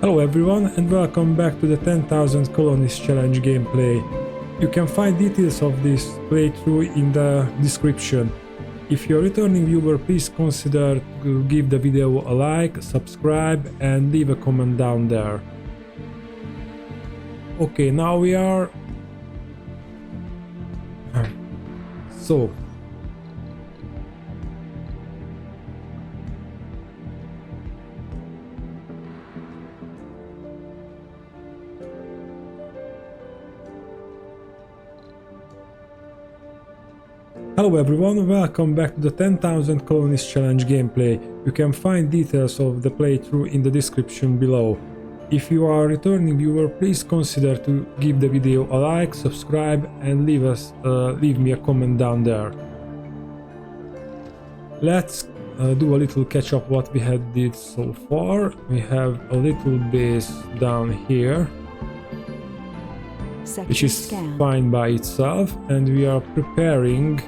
Hello everyone and welcome back to the 10,000 Colonists Challenge gameplay. You can find details of this playthrough in the description. If you're a returning viewer, please consider to give the video a like, subscribe and leave a comment down there. Okay, now we are... So... Hello everyone, welcome back to the 10,000 Colonists Challenge gameplay. You can find details of the playthrough in the description below. If you are a returning viewer, please consider to give the video a like, subscribe and leave me a comment down there. Let's do a little catch up what we had did so far. We have a little base down here, which is fine by itself, and we are preparing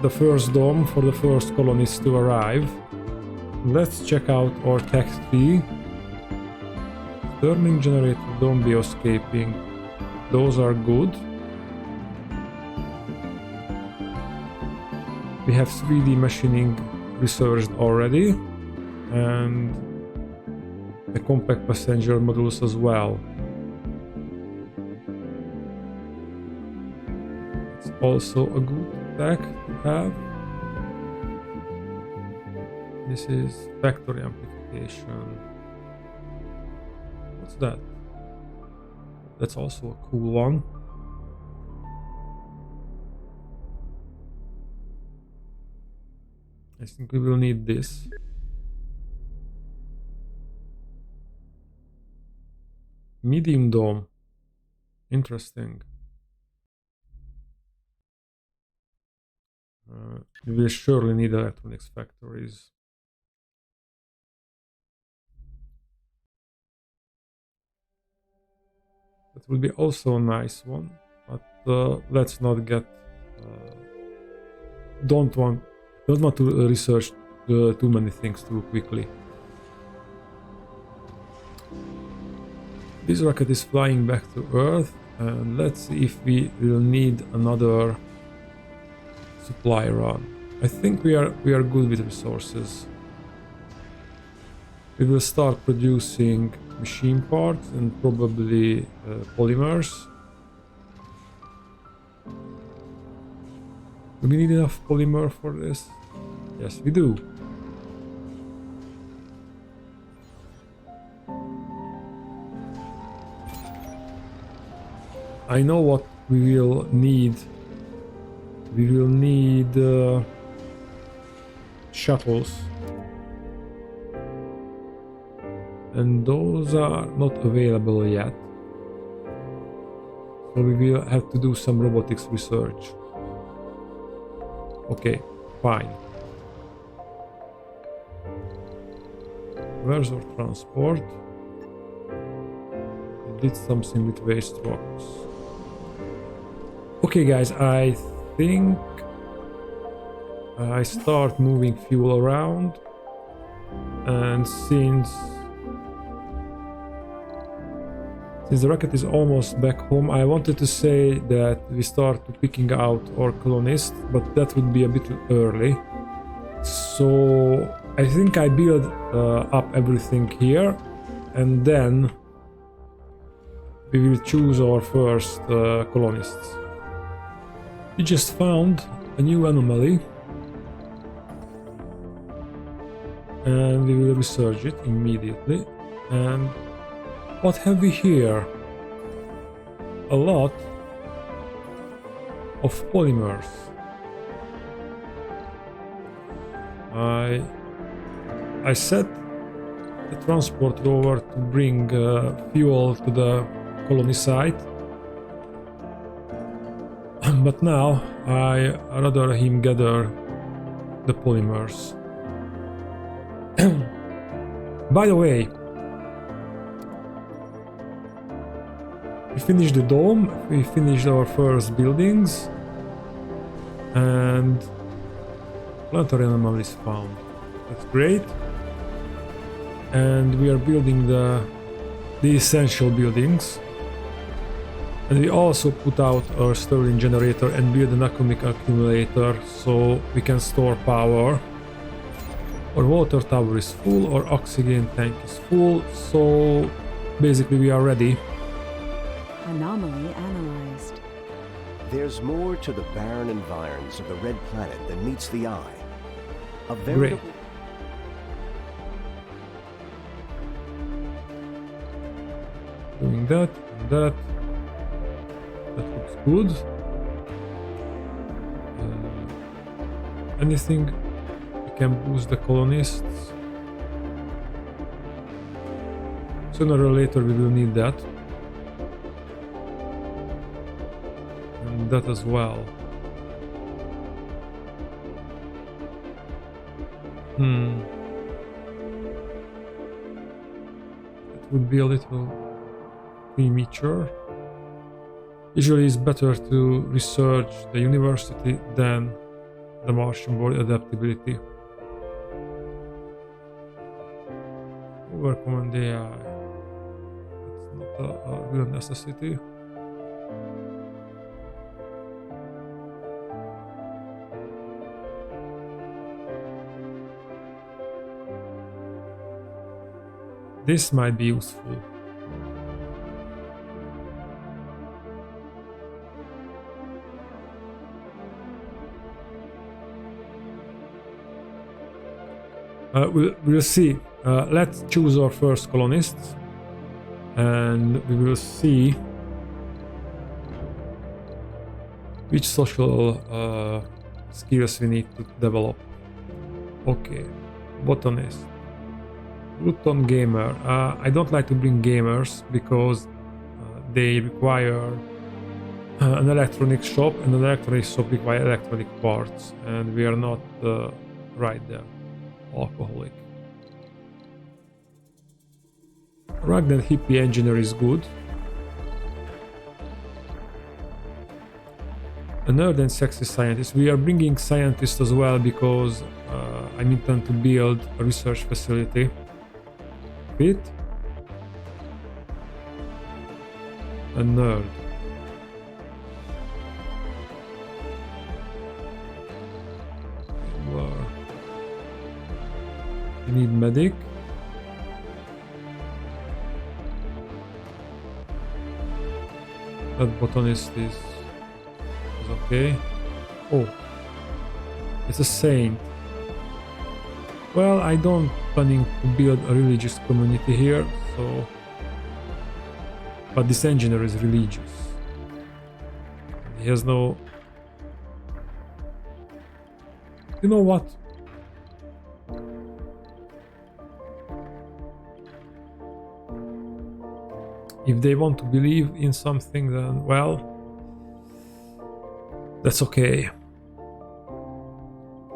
the first dome for the first colonists to arrive. Let's check out our tech tree. Turning generator, dome bioscaping, those are good. We have 3D machining researched already, and the compact passenger modules as well. It's also a good tech to have. This is factory amplification. What's that? That's also a cool one. I think we will need this. Medium dome. Interesting. We will surely need electronics factories. That will be also a nice one, but let's not get... don't want to research too many things too quickly. This rocket is flying back to Earth, and let's see if we will need another supply run. I think we are good with resources. We will start producing machine parts and probably polymers. Do we need enough polymer for this? Yes, we do. I know what we will need. We will need shuttles, and those are not available yet, so we will have to do some robotics research. Okay, fine. Where's our transport? We did something with waste rocks. Okay guys, I think I start moving fuel around, and since the rocket is almost back home, I wanted to say that we start picking out our colonists, but that would be a bit early. So I think I build up everything here, and then we will choose our first colonists. We just found a new anomaly, and we will research it immediately. And what have we here? A lot of polymers. I set the transport rover to bring fuel to the colony site, but now I rather him gather the polymers. By the way, we finished the dome, we finished our first buildings, and planetary anomaly is found. That's great. and we are building the essential buildings. And we also put out our Stirling generator and build an atomic accumulator so we can store power. Our water tower is full, our oxygen tank is full, so basically we are ready. Anomaly analyzed. There's more to the barren environs of the Red Planet than meets the eye. A Great. veritable... Doing that and that. That looks good. Anything we can boost the colonists. Sooner or later we will need that. And that as well. It would be a little premature. Usually it's better to research the university than the Martian board adaptability. Overcommand AI. It's not a real necessity. This might be useful. We'll see. Let's choose our first colonists, and we will see which social skills we need to develop. Okay, botanist, Luton gamer. I don't like to bring gamers because they require an electronic shop, and an electronic shop requires electronic parts, and we are not right there. Alcoholic. Rugged and hippie engineer is good. A nerd and sexy scientist. We are bringing scientists as well because I intend to build a research facility. Fit. A nerd. We need medic. That botanist is okay. Oh, it's a saint. Well, I don't planning to build a religious community here, so. But this engineer is religious. He has no. You know what? If they want to believe in something, then, well, that's okay.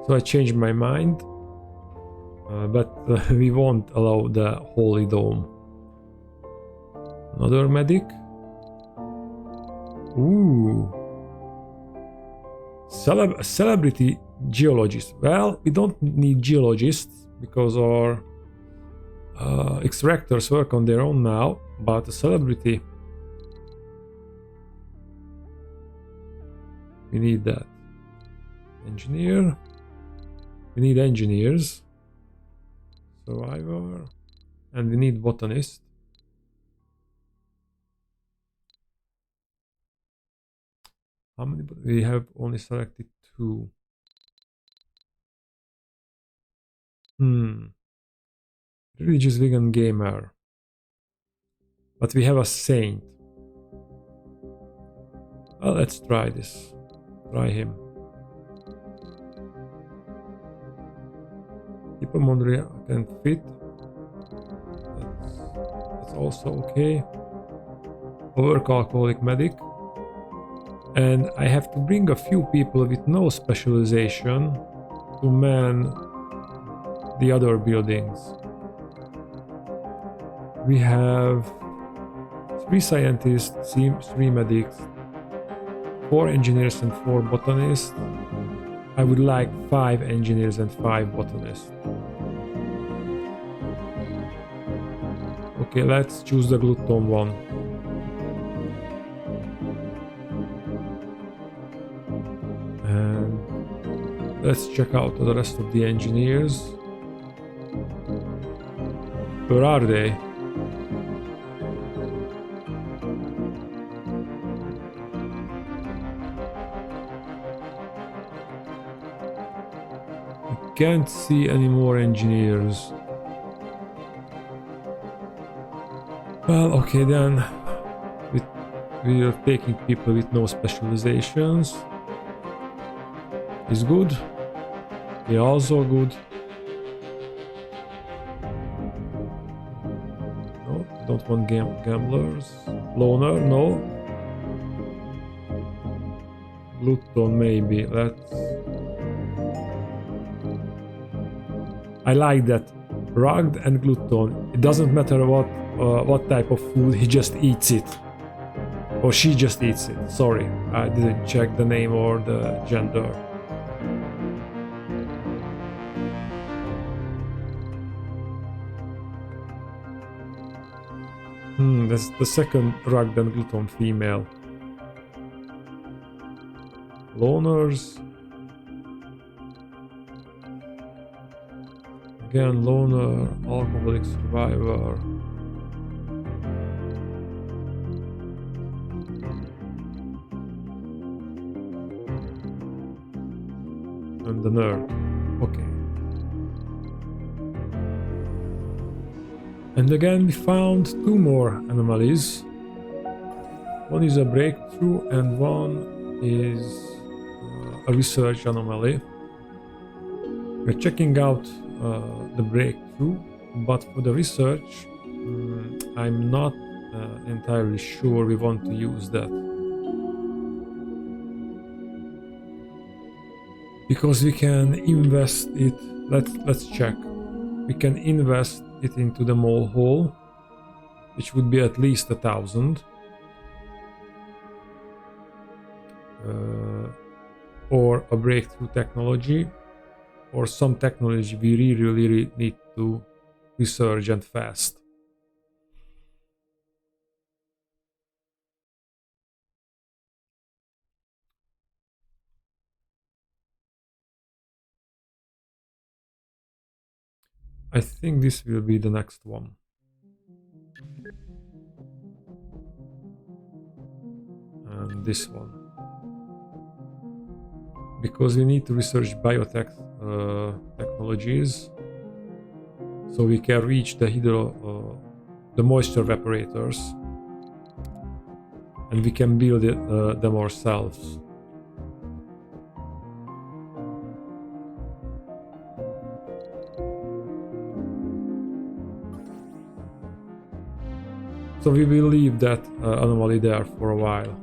So I changed my mind, but we won't allow the Holy Dome. Another medic. Ooh. Celebrity geologist. Well, we don't need geologists because our extractors work on their own now, but a celebrity, we need that. Engineer, we need engineers, survivor, and we need botanist. How many? We have only selected 2. Religious vegan gamer. But we have a saint. Well, let's try this. Try him. Hippomondria can fit. That's also okay. Work alcoholic medic. And I have to bring a few people with no specialization to man the other buildings. We have 3 scientists, 3 medics, 4 engineers and 4 botanists. I would like 5 engineers and 5 botanists. Okay, let's choose the Gluton one. And let's check out the rest of the engineers. Where are they? I can't see any more engineers. Well, okay then. We are taking people with no specializations. Is good. They are also good. No, I don't want gamblers. Loner, no. Gluton, maybe. I like that. Rugged and Gluton. It doesn't matter what type of food, he just eats it. Or she just eats it. Sorry, I didn't check the name or the gender. That's the second rugged and Gluton female. Loners. Again, loner, alcoholic survivor. And the nerd. Okay. And again, we found two more anomalies. One is a breakthrough and one is a research anomaly. We're checking out the breakthrough, but for the research, I'm not entirely sure we want to use that. Because we can invest it, let's check. We can invest it into the mole hole, which would be at least 1,000. Or a breakthrough technology, or some technology we really need to research and fast. I think this will be the next one. And this one. Because we need to research biotech technologies, so we can reach the moisture evaporators, and we can build them ourselves. So we will leave that anomaly there for a while.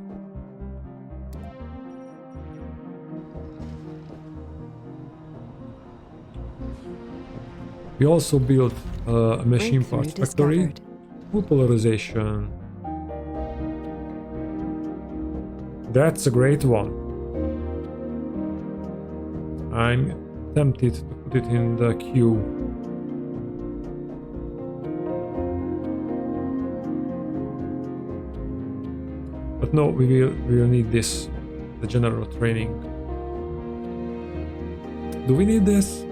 We also built a machine parts factory. Full polarization. That's a great one. I'm tempted to put it in the queue. But no, we will need this, the general training. Do we need this?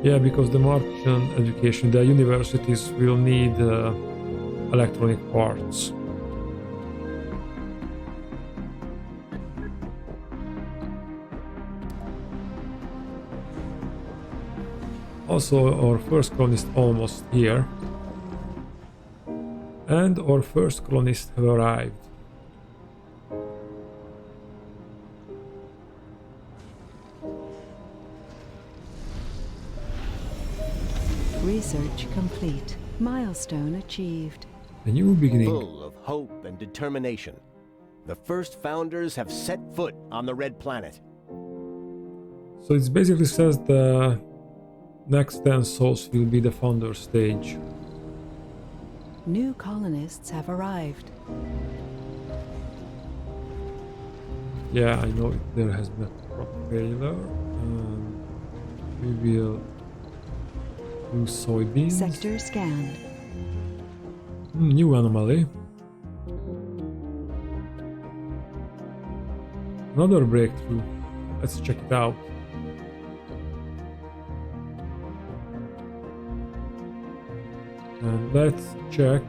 Yeah, because the Martian education, the universities will need electronic parts. Also, our first colonist almost here. And our first colonists have arrived. Research complete. Milestone achieved. A new beginning. Full of hope and determination, the first founders have set foot on the Red Planet. So it basically says the next 10 souls will be the founder stage. New colonists have arrived. Yeah, I know there has been a crop failure. We will do soybeans. Sector scanned. New anomaly. Another breakthrough. Let's check it out. And let's check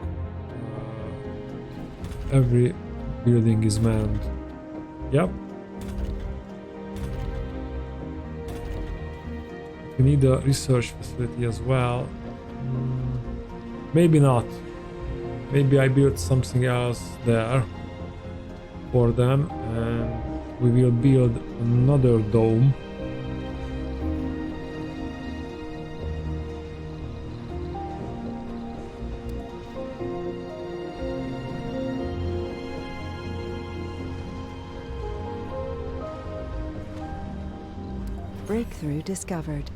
every building is manned. Yep. We need a research facility as well. Maybe not. Maybe I built something else there for them, and we will build another dome. Breakthrough discovered.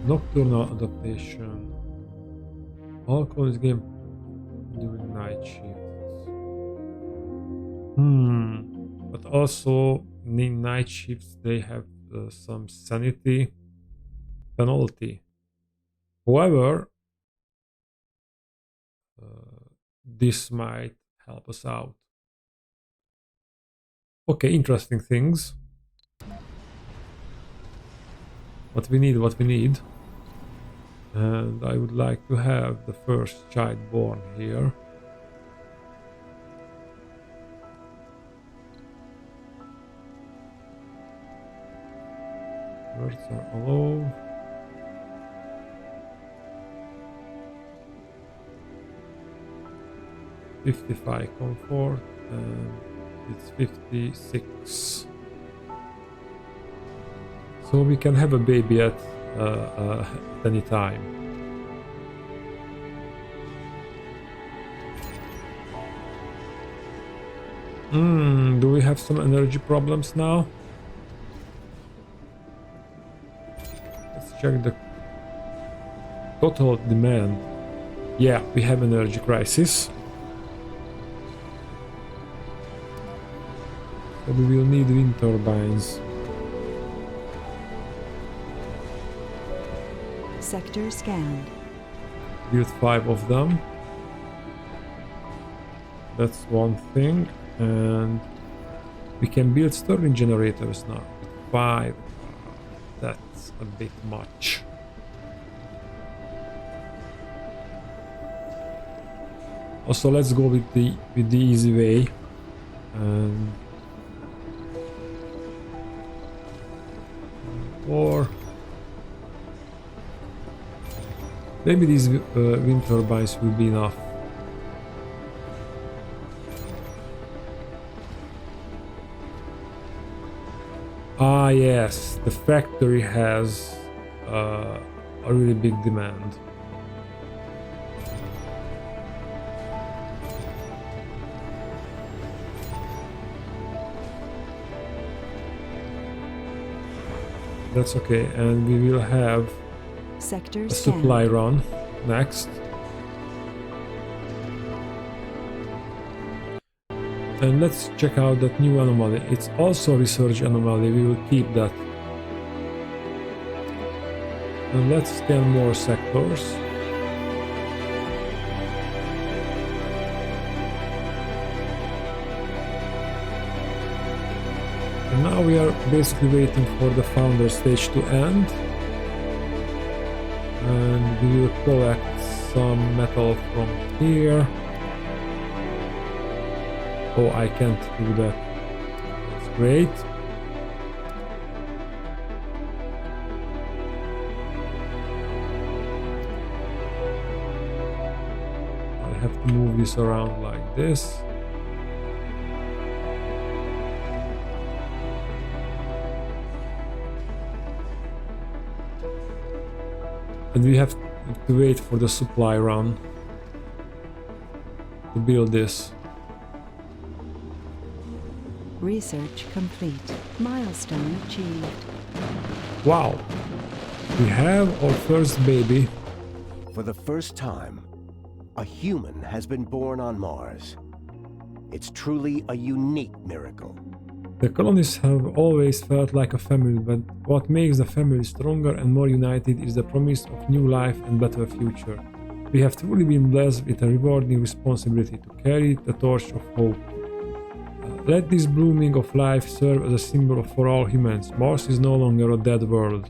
Nocturnal adaptation. All colonists game during night shifts. But also in night shifts they have some sanity penalty. However, this might help us out. Okay, interesting things. What we need. And I would like to have the first child born here. Birds are allowed. $55 comfort, and it's 56. So we can have a baby at any time. Do we have some energy problems now? Let's check the total demand. Yeah, we have energy crisis. So we will need wind turbines. Sector scanned. Build 5 of them. That's one thing. And we can build Stirling generators now. 5. That's a bit much. Also, let's go with the easy way. And or maybe these wind turbines will be enough. Ah yes, the factory has a really big demand. That's okay, and we will have Sector a supply run next. And let's check out that new anomaly. It's also a research anomaly. We will keep that. And let's scan more sectors. And now we are basically waiting for the founder stage to end. And we will collect some metal from here. Oh, I can't do that. That's great. I have to move this around like this. And we have to wait for the supply run to build this. Research complete. Milestone achieved. Wow! We have our first baby. For the first time, a human has been born on Mars. It's truly a unique miracle. The colonists have always felt like a family, but what makes the family stronger and more united is the promise of new life and better future. We have truly been blessed with a rewarding responsibility to carry the torch of hope. Let this blooming of life serve as a symbol for all humans. Mars is no longer a dead world.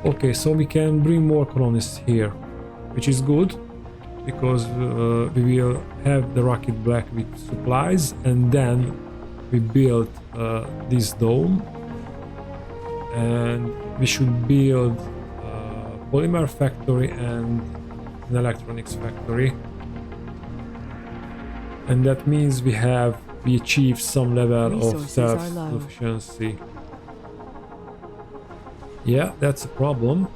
Okay, so we can bring more colonists here, which is good, because we will have the rocket back with supplies, and then we build this dome, and we should build a polymer factory and an electronics factory. And that means we achieve some level of Resources are low. self-sufficiency. Yeah, that's a problem.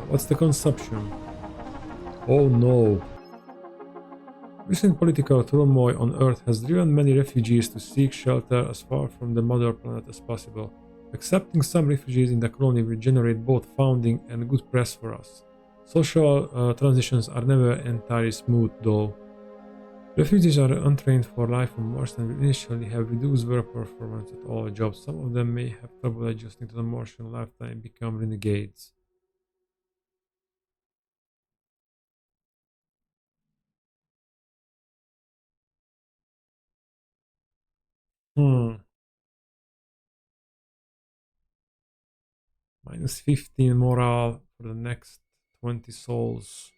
What's the consumption? Oh no. Recent political turmoil on Earth has driven many refugees to seek shelter as far from the mother planet as possible. Accepting some refugees in the colony will generate both funding and good press for us. Social transitions are never entirely smooth though. Refugees are untrained for life on Mars and will initially have reduced work performance at all jobs. Some of them may have trouble adjusting to the Martian lifestyle and become renegades. Minus 15 morale for the next 20 souls.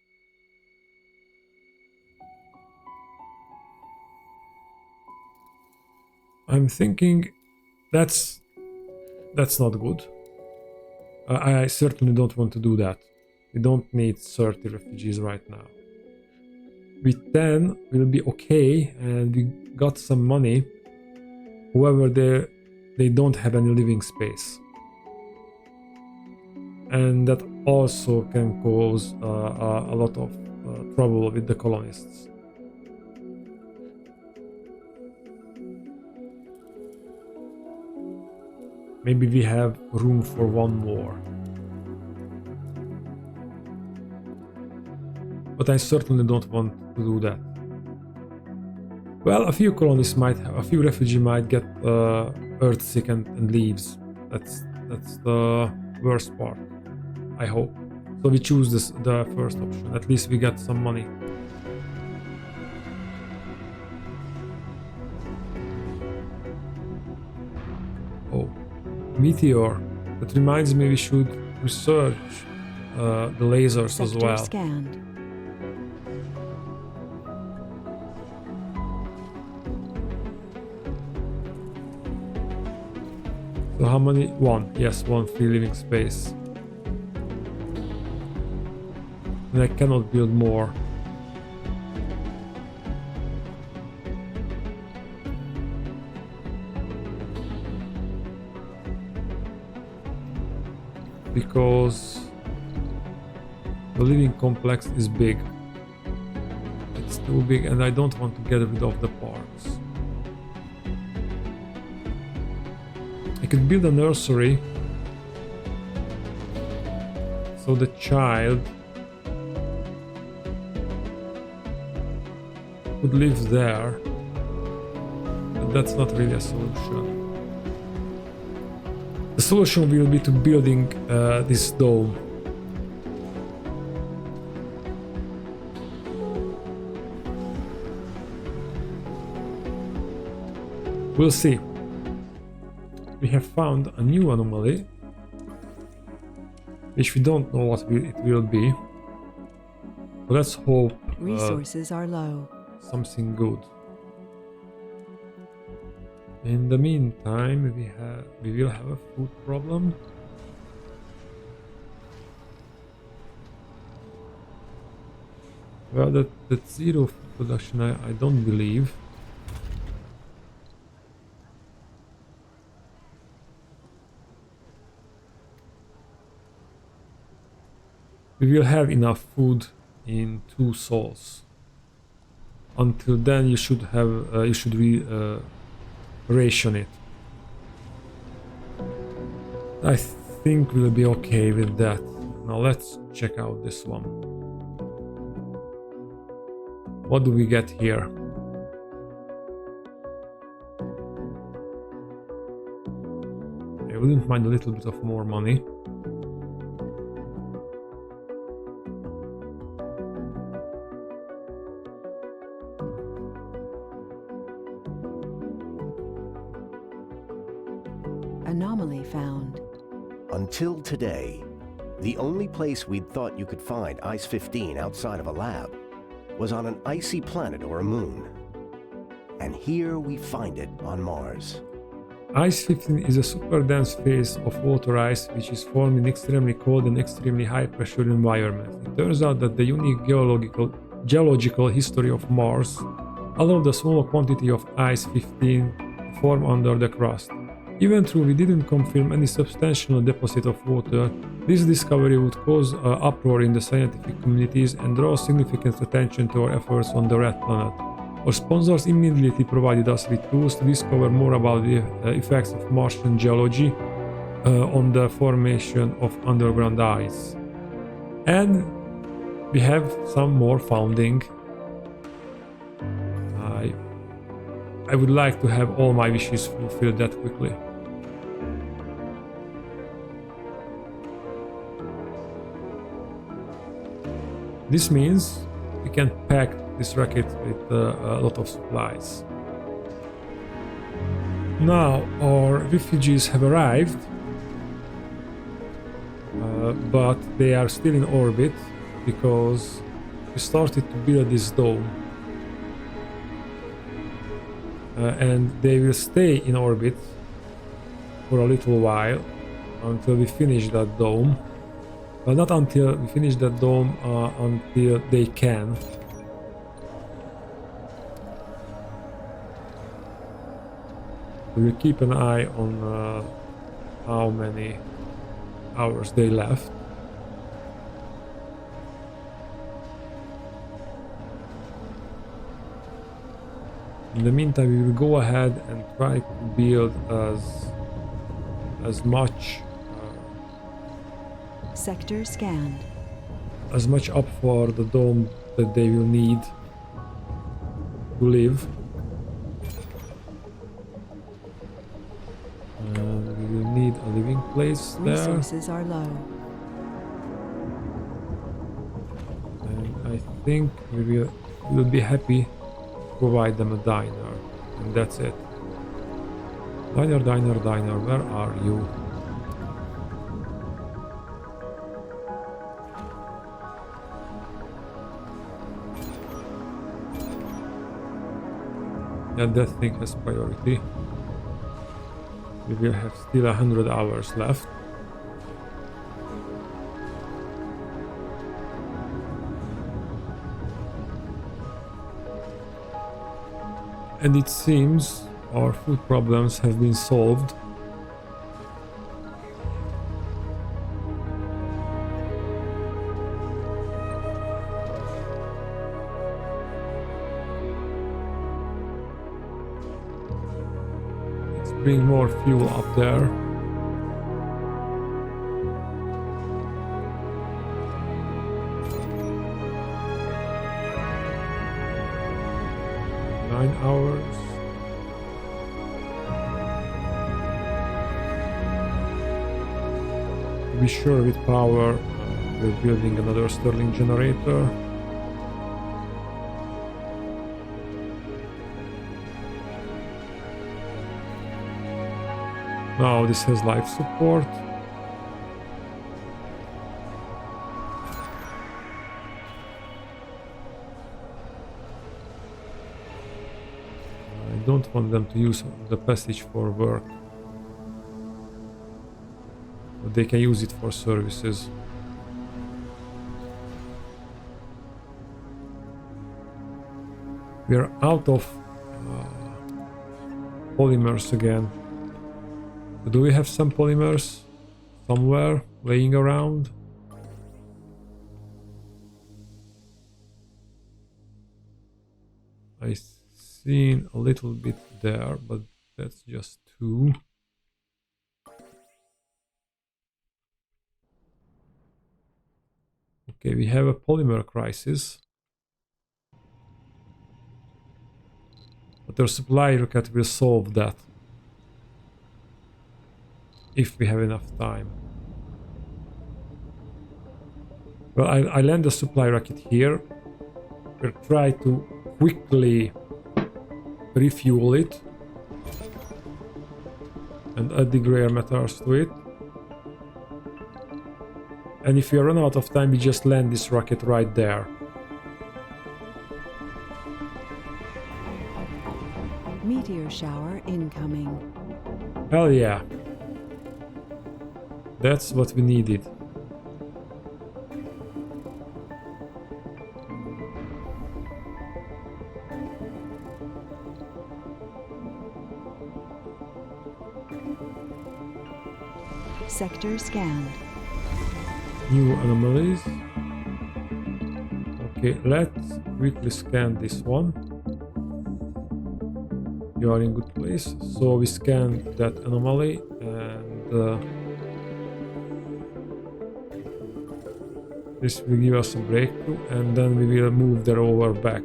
I'm thinking that's not good. I certainly don't want to do that. We don't need 30 refugees right now. With 10 we'll be okay, and we got some money. However, they don't have any living space. And that also can cause a lot of trouble with the colonists. Maybe we have room for one more. But I certainly don't want to do that. Well, a few refugees might get earthsick and leaves. That's the worst part, I hope. So we choose the first option. At least we get some money. Oh, meteor. That reminds me we should research the lasers Sector as well. Scanned. So how many? One. Yes, one free living space. And I cannot build more. Because the living complex is big. It's too big, and I don't want to get rid of the parts. I could build a nursery so the child could live there, but that's not really a solution. The solution will be to building this dome. We'll see. We have found a new anomaly, which we don't know what it will be. But let's hope Resources are low. something good. In the meantime, we will have a food problem. Well, that's zero food production, I don't believe. We will have enough food in 2 souls. Until then, you should ration it. I think we'll be okay with that. Now let's check out this one. What do we get here? I wouldn't mind a little bit of more money. Anomaly found. Until today, the only place we'd thought you could find Ice-15 outside of a lab was on an icy planet or a moon. And here we find it on Mars. Ice-15 is a super dense phase of water ice which is formed in extremely cold and extremely high pressure environments. It turns out that the unique geological history of Mars allowed the small quantity of Ice-15 to form under the crust. Even though we didn't confirm any substantial deposit of water, this discovery would cause uproar in the scientific communities and draw significant attention to our efforts on the Red Planet. Our sponsors immediately provided us with tools to discover more about the effects of Martian geology on the formation of underground ice. And we have some more founding. I would like to have all my wishes fulfilled that quickly. This means we can pack this rocket with a lot of supplies. Now our refugees have arrived, but they are still in orbit because we started to build this dome. And they will stay in orbit for a little while until we finish that dome. Well, not until we finish that dome, until they can. We will keep an eye on how many hours they left. In the meantime, we will go ahead and try to build as much Sector scanned. as much up for the dome that they will need to live. And we will need a living place there. Resources are low. And I think we will be happy to provide them a diner. And that's it. Diner, diner, diner, where are you? Yeah, that thing has priority. We will have still 100 hours left. And it seems our food problems have been solved. Bring more fuel up there. Nine hours. To be sure with power, we're building another Stirling generator. Now this has life support. I don't want them to use the passage for work, but they can use it for services. We are out of polymers again. Do we have some polymers somewhere laying around? I've seen a little bit there, but that's just two. Okay, we have a polymer crisis. But our supply rocket will solve that. if we have enough time. Well, I land the supply rocket here. We'll try to quickly refuel it and add the rare metals to it. And if we run out of time, we just land this rocket right there. Meteor shower incoming. Hell yeah. That's what we needed. Sector scanned. New anomalies. Okay, let's quickly scan this one. You are in good place. So we scan that anomaly and this will give us a breakthrough, and then we will move the rover back.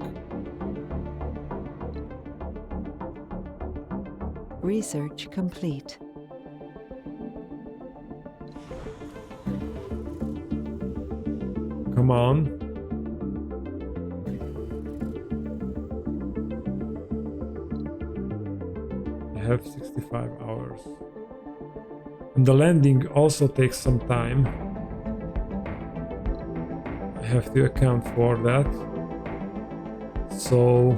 Research complete. Come on. We have 65 hours. And the landing also takes some time. I have to account for that. So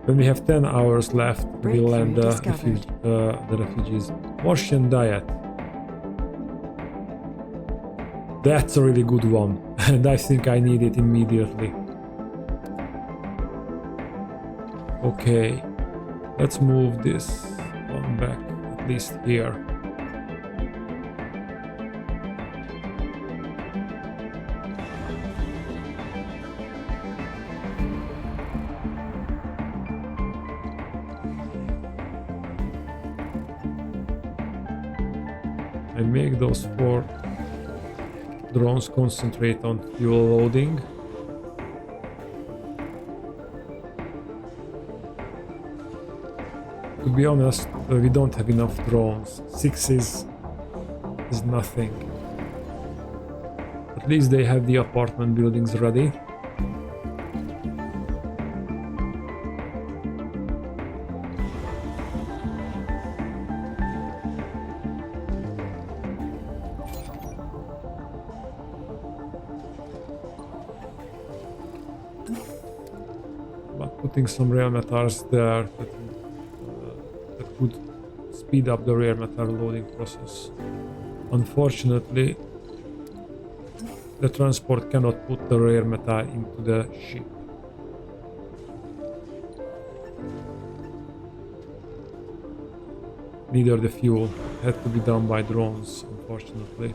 when we have 10 hours left, we'll land the refugees. Martian diet. That's a really good one, and I think I need it immediately. Okay, let's move this one back, at least here. And make those 4 drones concentrate on fuel loading. To be honest, we don't have enough drones. 6 is nothing. At least they have the apartment buildings ready. Putting some rare metals there that could speed up the rare metal loading process. Unfortunately, the transport cannot put the rare metal into the ship. Neither the fuel. Had to be done by drones, unfortunately.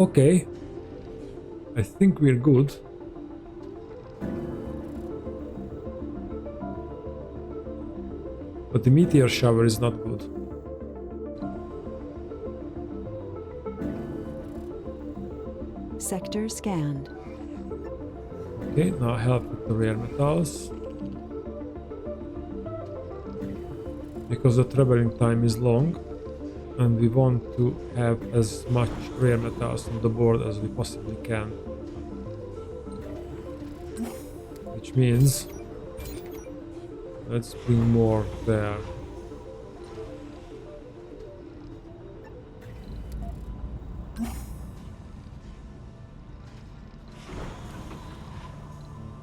Okay, I think we're good. But the meteor shower is not good. Sector scanned. Okay, now help with the rare metals. Because the traveling time is long and we want to have as much rare metals on the board as we possibly can. Which means let's bring more there.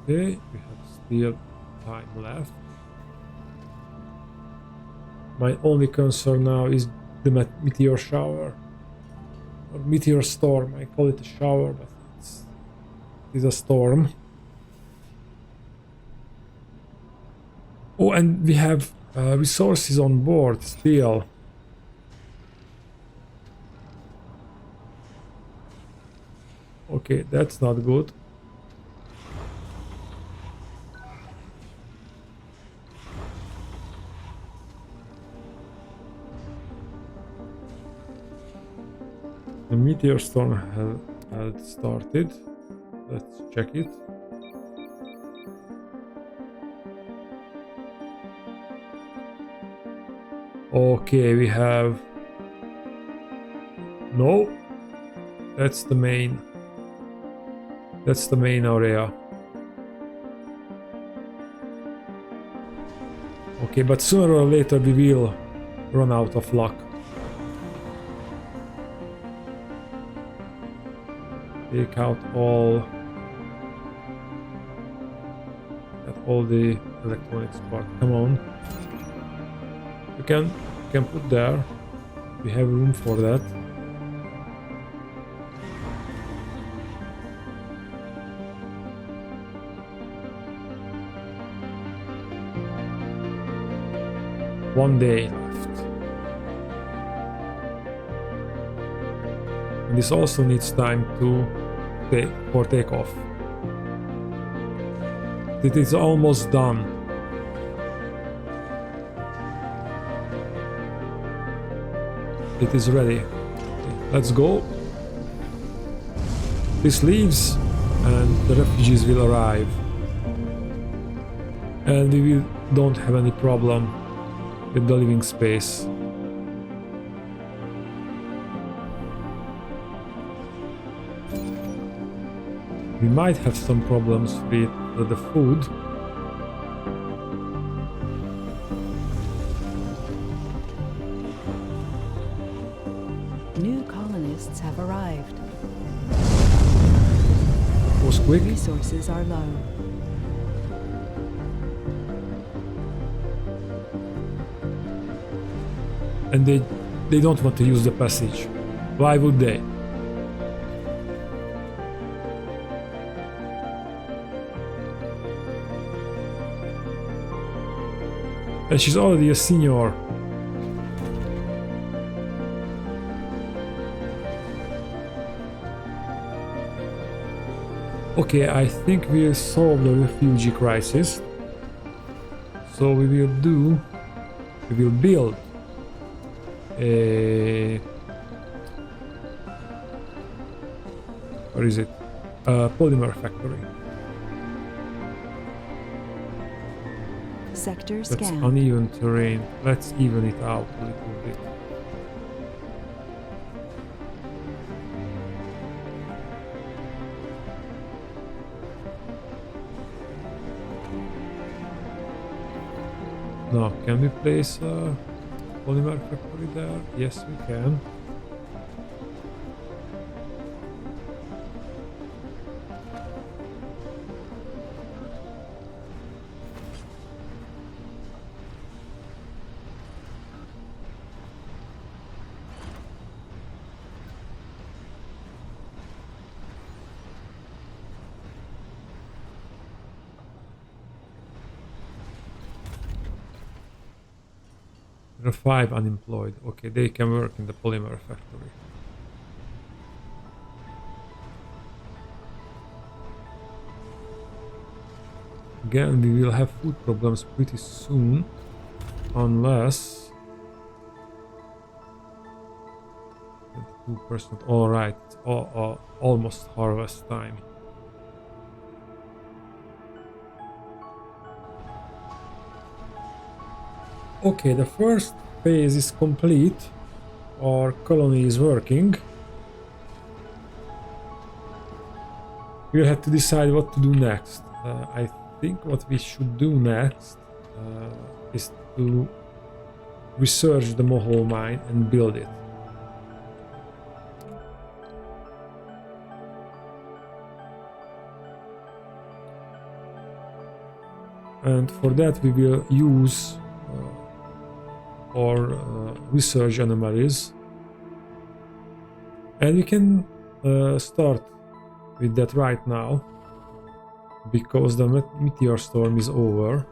Okay, we have still time left. My only concern now is the meteor shower. Or meteor storm. I call it a shower, but it is a storm. Oh, and we have resources on board still. Okay, that's not good. The meteor storm had started. Let's check it. Okay, we have... No, that's the main. That's the main area. Okay, but sooner or later we will run out of luck. Take out all the electronics part. Come on. You can put there. We have room for that. One day left. And this also needs time to for takeoff. It is almost done. It is ready. Let's go. This leaves and the refugees will arrive. And we don't have any problem with the living space. We might have some problems with the food. New colonists have arrived. Was quick. Resources are low. And they don't want to use the passage. Why would they? And she's already a senior. Okay, I think we'll solve the refugee crisis. So we will build a... Where is it? A polymer factory. Sector That's scan. uneven terrain. Let's even it out a little bit. Now, can we place a polymer factory there? Yes, we can. There are 5 unemployed. Okay, they can work in the polymer factory. Again, we will have food problems pretty soon, unless 22%. All right, it's almost harvest time. Okay, the first phase is complete. Our colony is working. We'll have to decide what to do next. I think what we should do next is to research the Mohole mine and build it. And for that we will use or research anomalies, and we can start with that right now because the meteor storm is over.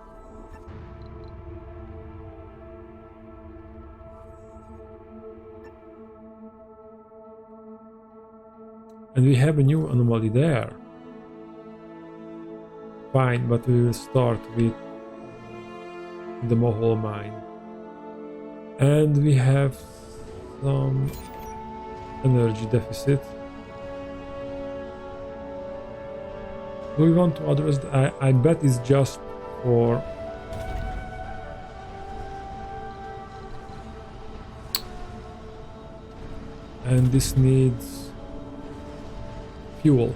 And we have a new anomaly there. Fine, but we will start with the Mohole mine. And we have some energy deficit. Do we want to address I bet it's just for And this needs fuel.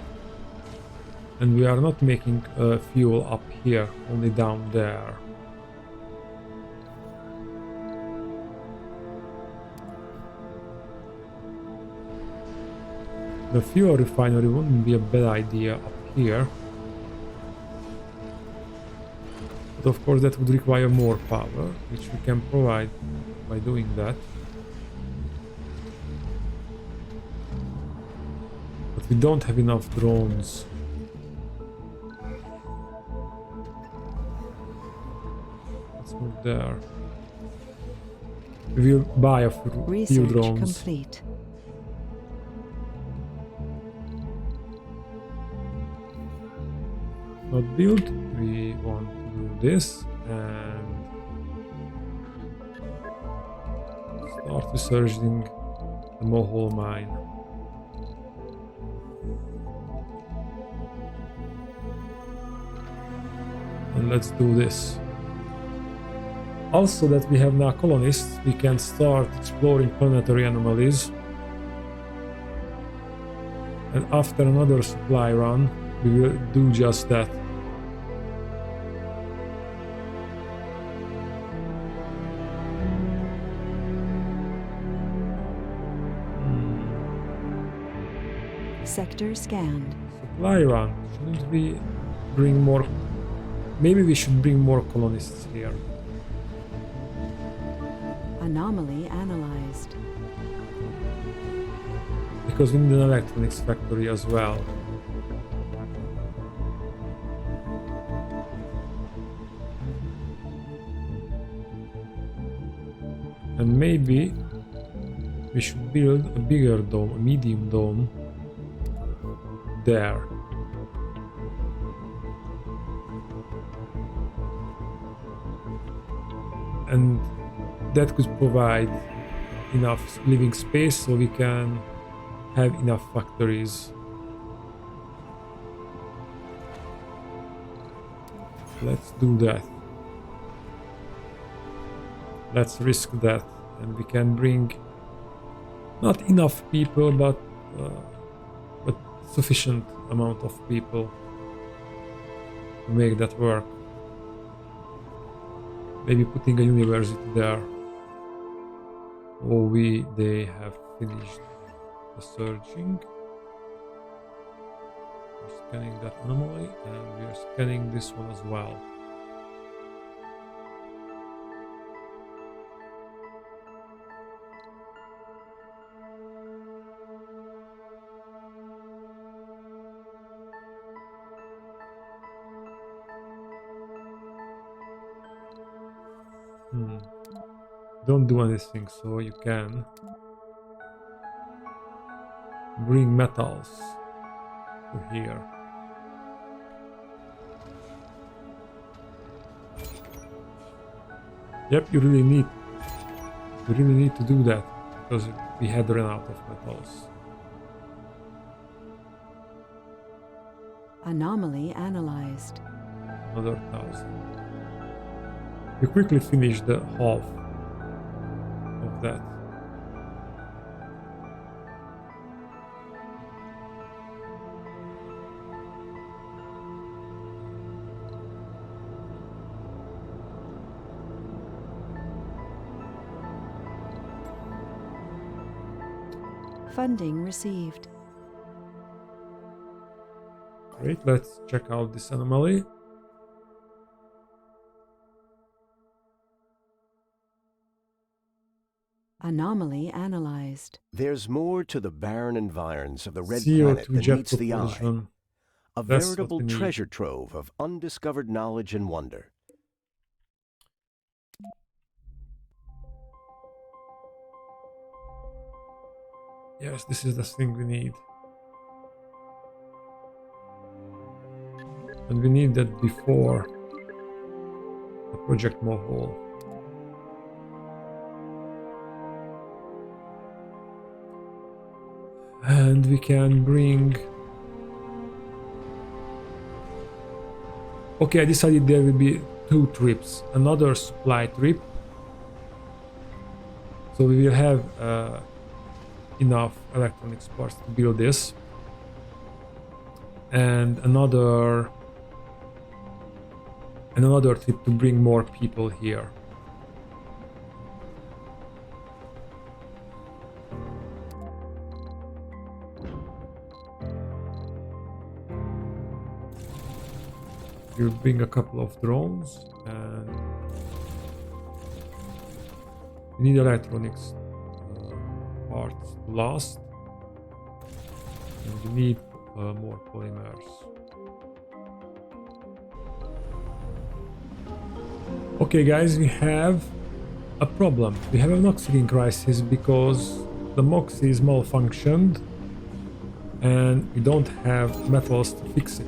And we are not making fuel up here, only down there. The fuel refinery wouldn't be a bad idea up here. But of course that would require more power, which we can provide by doing that. But we don't have enough drones. Let's move there. We will buy a few Research drones. complete. Not build. We want to do this and start researching the Mohole mine. And let's do this. Also, that we have now colonists, we can start exploring planetary anomalies. And after another supply run, we will do just that. Sector scanned. Supply run. Shouldn't we bring more? Maybe we should bring more colonists here. Anomaly analyzed. Because we need an electronics factory as well. And maybe we should build a bigger dome, a medium dome there. And that could provide enough living space so we can have enough factories. Let's do that. Let's risk that, and we can bring not enough people, but sufficient amount of people to make that work. Maybe putting a university there. Oh, they have finished the searching. We're scanning that anomaly, and we are scanning this one as well. Don't do anything, so you can bring metals to here. Yep, you really need to do that because we had run out of metals. Anomaly analyzed. Another 1,000. We quickly finished the half of that. Funding received. Great, let's check out this anomaly. Anomaly analyzed. There's more to the barren environs of the red CO2 planet than jet meets the eye. propulsion. A That's what veritable we need. treasure trove of undiscovered knowledge and wonder. Yes, this is the thing we need. And we need that before the Project Mohole. And we can bring... Okay, I decided there will be 2 trips. Another supply trip. So we will have enough electronics parts to build this. And another trip to bring more people here. We'll bring a couple of drones, and we need electronics parts to last, and we need more polymers. Okay guys, we have a problem. We have an oxygen crisis because the MOXIE is malfunctioned and we don't have metals to fix it.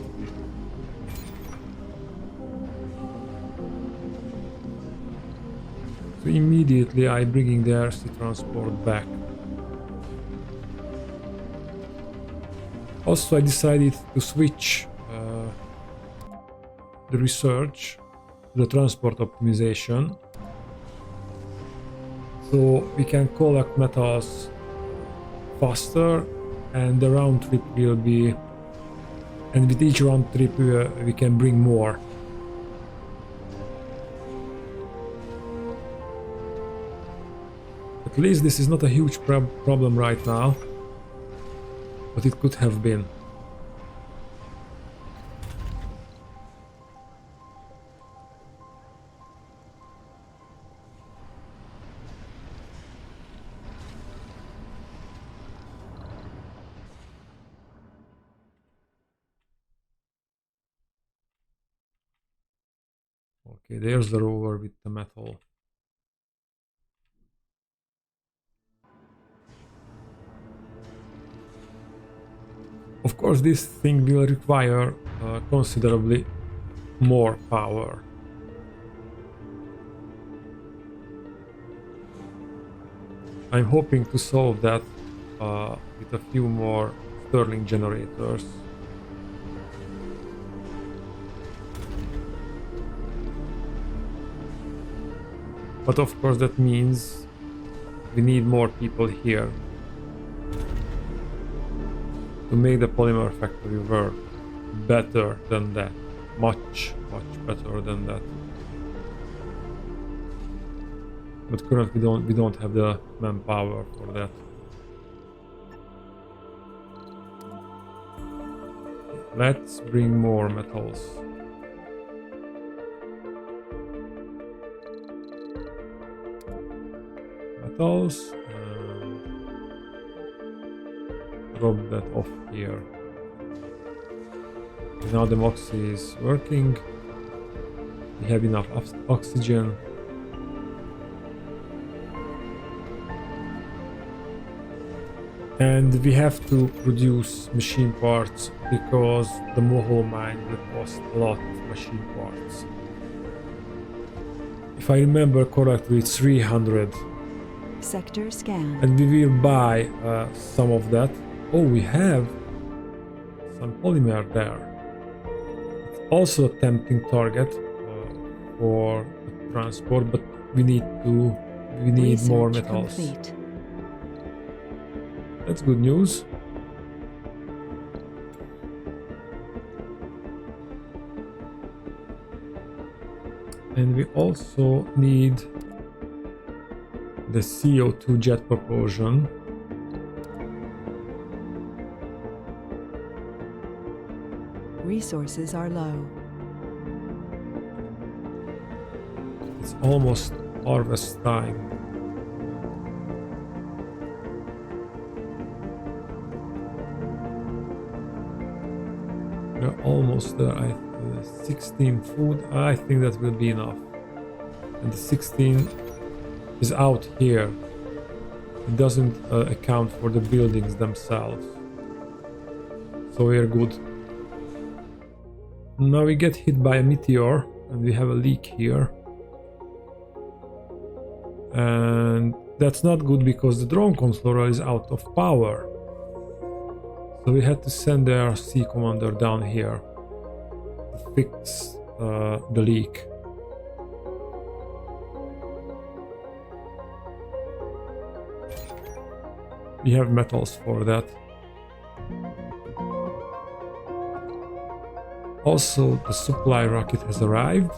So immediately I'm bringing the RC transport back. Also I decided to switch the research to the transport optimization, so we can collect metals faster and the round trip will be, and with each round trip we can bring more. At least this is not a huge problem right now, but it could have been. Okay, there's the rover with the metal. Of course, this thing will require considerably more power. I'm hoping to solve that with a few more Stirling generators. But of course that means we need more people here to make the polymer factory work better than that. Much better than that. But currently we don't have the manpower for that. Let's bring more metals. Metals. Drop that off here. Now the MOXIE is working. We have enough oxygen. And we have to produce machine parts because the Mohol mine will cost a lot of machine parts. If I remember correctly, it's 300. Sector scan. And we will buy some of that. Oh, we have some polymer there. It's also a tempting target for the transport, but we need more Research metals. complete. That's good news. And we also need the CO2 jet propulsion. Resources are low. It's almost harvest time. We're almost there. 16 food. I think that will be enough. And the 16 is out here. It doesn't account for the buildings themselves. So we're good. Now we get hit by a meteor and we have a leak here. And that's not good because the drone controller is out of power. So we had to send the RC commander down here to fix the leak. we have metals for that. Also, the supply rocket has arrived.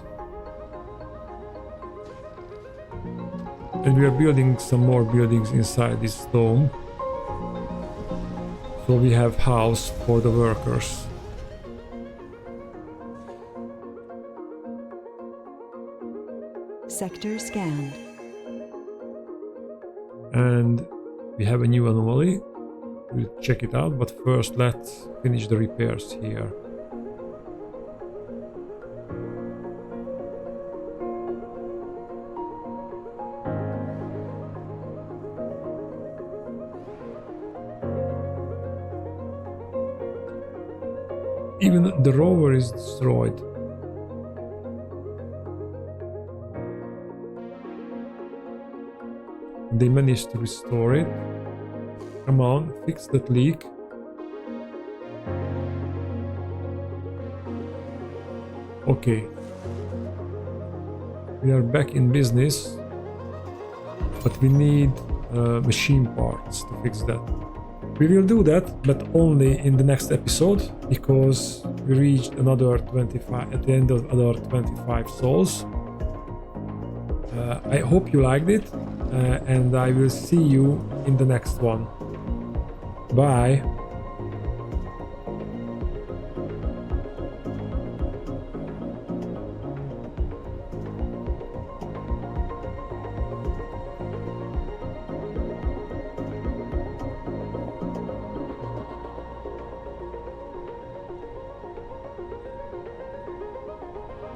And we are building some more buildings inside this dome. So we have house for the workers. Sector scanned. And we have a new anomaly. We'll check it out, but first let's finish the repairs here. Even the rover is destroyed. They managed to restore it. Come on, fix that leak. Okay. We are back in business, but we need machine parts to fix that. We will do that, but only in the next episode, because we reached another 25 at the end of another 25 souls. I hope you liked it, and I will see you in the next one. Bye.